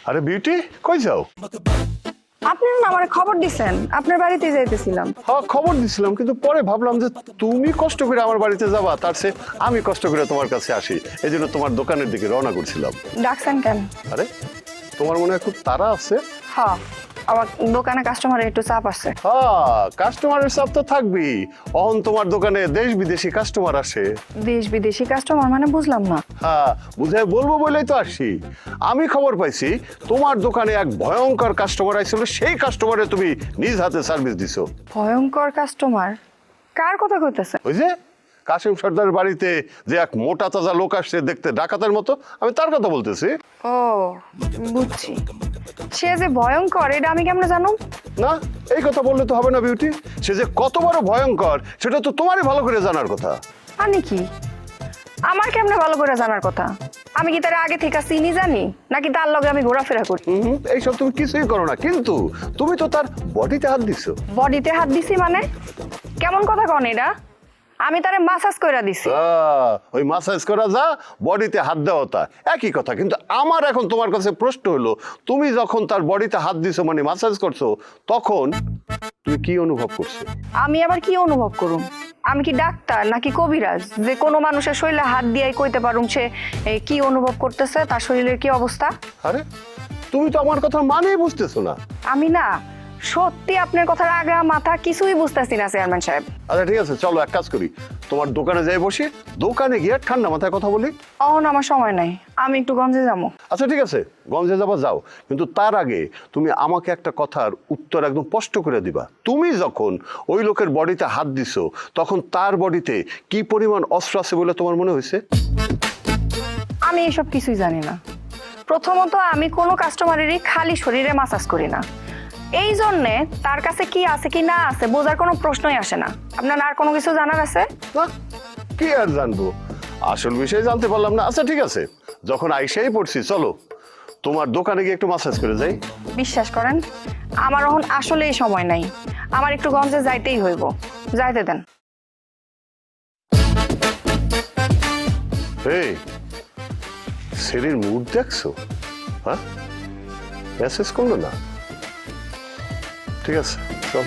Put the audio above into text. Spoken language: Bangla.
আরে বিউটি, কই যাও? আপনি না আমারে খবর দিছেন, আপনার বাড়িতে যাইতেছিলাম। হ্যাঁ, খবর দিছিলাম, কিন্তু পরে ভাবলাম যে তুমি কষ্ট করে আমার বাড়িতে যাবা, তার চেয়ে আমি কষ্ট করে তোমার কাছে আসি। এই জন্য তোমার দোকানের দিকে রওনা করছিলাম। ডাকছেন কেন? আরে, তোমার মনে হয় খুব তাড়া আছে? হ্যাঁ, আমার দোকানে কাস্টমারের একটু চাপ আছে। হ্যাঁ, কাস্টমারের চাপ তো থাকবেই। অহন তোমার দোকানে দেশ বিদেশি কাস্টমার আসে। দেশ বিদেশি কাস্টমার মানে বুঝলাম না। হ্যাঁ, বুঝাই বলবো বলেই তো আসি। আমি খবর পাইছি তোমার দোকানে এক ভয়ঙ্কর কাস্টমার আইছিল, সেই কাস্টমারে তুমি নিজ হাতে সার্ভিস দিছো। ভয়ঙ্কর কাস্টমার? কার কথা কইতেছে? ওই যে কাশিম সর্দার বাড়িতে যে এক মোটা তাজা লোক আসছে দেখতে ডাকাতের মতো, আমি তার কথা বলতেছি। ও, বুঝছি। সে যে ভয়ঙ্কর এটা আমি কেমনে জানো? না, এই কথা বললে তো হবে না বিউটি। সে যে কত বড় ভয়ঙ্কর সেটা তো তোমারই ভালো করে জানার কথা। আমি কি, আমার কেমনে ভালো করে জানার কথা? আমি কি তার আগে থেকে চিনি জানি, নাকি তার লগে আমি ঘোরাফেরা করি? এইসব তুমি কিছুই করো না, কিন্তু তুমি তো তার বডিতে হাত দিছো। বডিতে হাত দিছি মানে? কেমন কথা কন এটা? আমি তারে মাসাজ কইরা দিছি। ওই মাসাজ করা যা, বডিতে হাত দেওয়া তা একই কথা। কিন্তু আমার এখন তোমার কাছে প্রশ্ন হলো, তুমি যখন তার বডিতে হাত দিছো মানে মাসাজ করছো, তখন তুমি কি অনুভব করছো? আমি আবার কি অনুভব করুম? আমি কি ডাক্তার নাকি কবিরাজ যে কোনো মানুষের শরীরে হাত দিয়েই কইতে পারুম সে কি অনুভব করতেছে, তার শরীরের কি অবস্থা? আরে, তুমি তো আমার কথা মানেই বুঝতেছো না। আমি না সত্যি আপনার কথার আগা মাথা কিছুই বুঝতেছি না চেয়ারম্যান সাহেব। আচ্ছা ঠিক আছে, চলো এক কাজ করি, তোমার দোকানে যাই বসি, দোকানে গিয়ে ঠান্ডা মাথায় কথা বলি। অহন আমার সময় নাই, আমি একটু গঞ্জে যাবো। আচ্ছা ঠিক আছে, গঞ্জে যাবা যাও, কিন্তু তার আগে তুমি আমাকে একটা কথার উত্তর একদম স্পষ্ট করে দিবা। তুমি যখন ওই লোকের বডিতে হাত দিছো, তখন তার বডিতে কি পরিমাণ অস্ত্র আছে বলে তোমার মনে হয়েছে? আমি এসব কিছুই জানি না। প্রথমত আমি কোনো কাস্টমারেরই খালি শরীরে মাসাজ করি না, এই জন্যে তার কাছে কি আছে কি না আছে বোঝার কোনো প্রশ্নই আসে না। আপনার আর কোনো কিছু জানার আছে? না, কি আর জানবো, আসল বিষয় জানতে পারলাম না। আচ্ছা ঠিক আছে, যখন আইসাই পড়ছি, চলো তোমার দোকানে গিয়ে একটু মাসাজ করে যাই। বিশ্বাস করেন, আমার এখন আসলেই সময় নাই, আমার একটু গঞ্জে যাইতেই হইব। যাইতে দেন। এই সেরির মুড দেখছো? হ্যাঁ, মেসেজ করলো না? ঠিক আছে, চল।